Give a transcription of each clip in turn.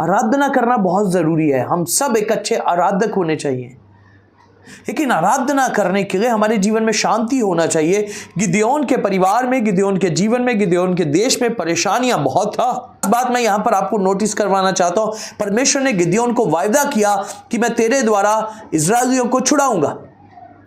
आराधना करना बहुत जरूरी है। हम सब एक अच्छे आराधक होने चाहिए, लेकिन आराधना करने के लिए हमारे जीवन में शांति होना चाहिए। गिदोन के परिवार में, गिदोन के जीवन में, गिदोन के देश में परेशानियां बहुत था। इस बात मैं यहां पर आपको नोटिस करवाना चाहता हूं। परमेश्वर ने गिदोन को वायदा किया कि मैं तेरे द्वारा इस्राएलियों को छुड़ाऊंगा।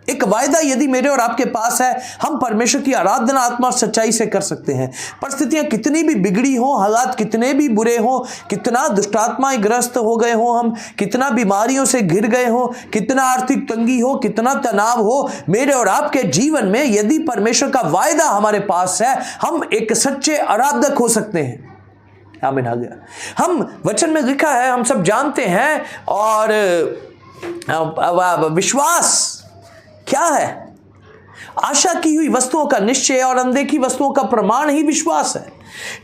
एक वायदा यदि मेरे और आपके पास है, हम परमेश्वर की आराधना आत्मा और सच्चाई से कर सकते हैं। परिस्थितियां कितनी भी बिगड़ी हो, हालात कितने भी बुरे हो, कितना दुष्टात्माएं ग्रस्त हो गए हो, हम कितना बीमारियों से घिर गए हो, कितना आर्थिक तंगी हो, कितना तनाव हो, मेरे और आपके जीवन में यदि परमेश्वर का वायदा हमारे पास है, हम एक सच्चे आराधक हो सकते हैं। आमीन। आ गया। हम वचन में लिखा है, हम सब जानते हैं, और विश्वास क्या है? आशा की हुई वस्तुओं का निश्चय और अनदेखी वस्तुओं का प्रमाण ही विश्वास है।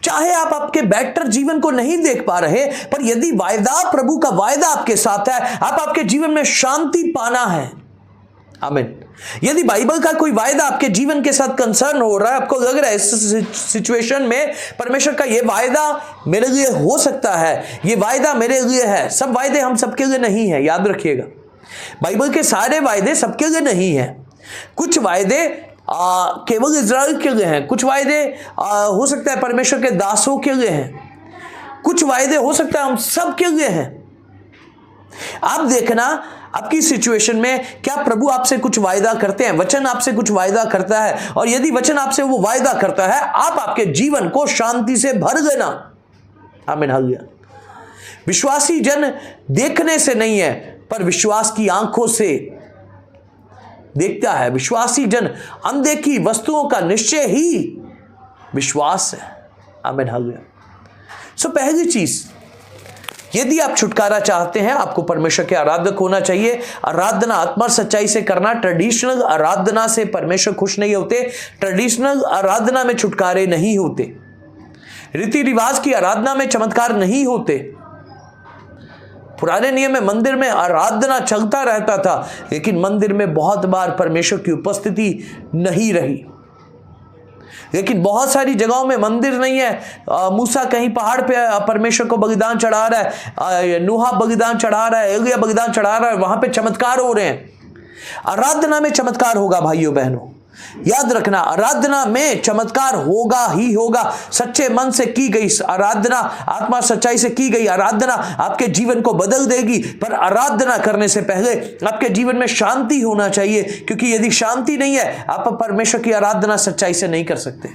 चाहे आप आपके बेटर जीवन को नहीं देख पा रहे, पर यदि वायदा, प्रभु का वायदा आपके साथ है, आप आपके जीवन में शांति पाना है। आमीन। यदि बाइबल का कोई वायदा आपके जीवन के साथ कंसर्न हो रहा है, आपको लग रहा है इस सिचुएशन में परमेश्वर का ये वायदा मेरे लिए हो सकता है, ये वायदा मेरे लिए है। सब वायदे हम सबके लिए नहीं है, याद रखिएगा। बाइबल के सारे वायदे सबके लिए नहीं है। कुछ वायदे केवल इज़राइल के लिए हैं, कुछ वायदे हो सकता है परमेश्वर के दासों के लिए हैं, कुछ वायदे हो सकता है हम सब के लिए हैं। आप देखना आपकी सिचुएशन में, क्या प्रभु आपसे कुछ वायदा करते हैं? वचन आपसे कुछ वायदा करता है, और यदि वचन आपसे वो वायदा करता है, आप आपके जीवन को शांति से भर देना। आमीन। हालेलुया। विश्वासी जन देखने से नहीं है, पर विश्वास की आंखों से देखता है। विश्वासी जन अनदेखी वस्तुओं का निश्चय ही विश्वास है। आमीन। हालेलुया। सो पहली चीज, यदि आप छुटकारा चाहते हैं, आपको परमेश्वर के आराधक होना चाहिए। आराधना आत्मा सच्चाई से करना। ट्रेडिशनल आराधना से परमेश्वर खुश नहीं होते। ट्रेडिशनल आराधना में छुटकारे नहीं होते। रीति रिवाज की आराधना में चमत्कार नहीं होते। पुराने नियम में मंदिर में आराधना चलता रहता था, लेकिन मंदिर में बहुत बार परमेश्वर की उपस्थिति नहीं रही। लेकिन बहुत सारी जगहों में मंदिर नहीं है। मूसा कहीं पहाड़ पे परमेश्वर को बलिदान चढ़ा रहा है, नूहा बलिदान चढ़ा रहा है, एलिया बलिदान चढ़ा रहा है, वहां पे चमत्कार हो रहे हैं। आराधना में चमत्कार होगा भाइयों बहनों, याद रखना। आराधना में चमत्कार होगा ही होगा। सच्चे मन से की गई आराधना, आत्मा सच्चाई से की गई आराधना आपके जीवन को बदल देगी। पर आराधना करने से पहले आपके जीवन में शांति होना चाहिए, क्योंकि यदि शांति नहीं है, आप परमेश्वर की आराधना सच्चाई से नहीं कर सकते।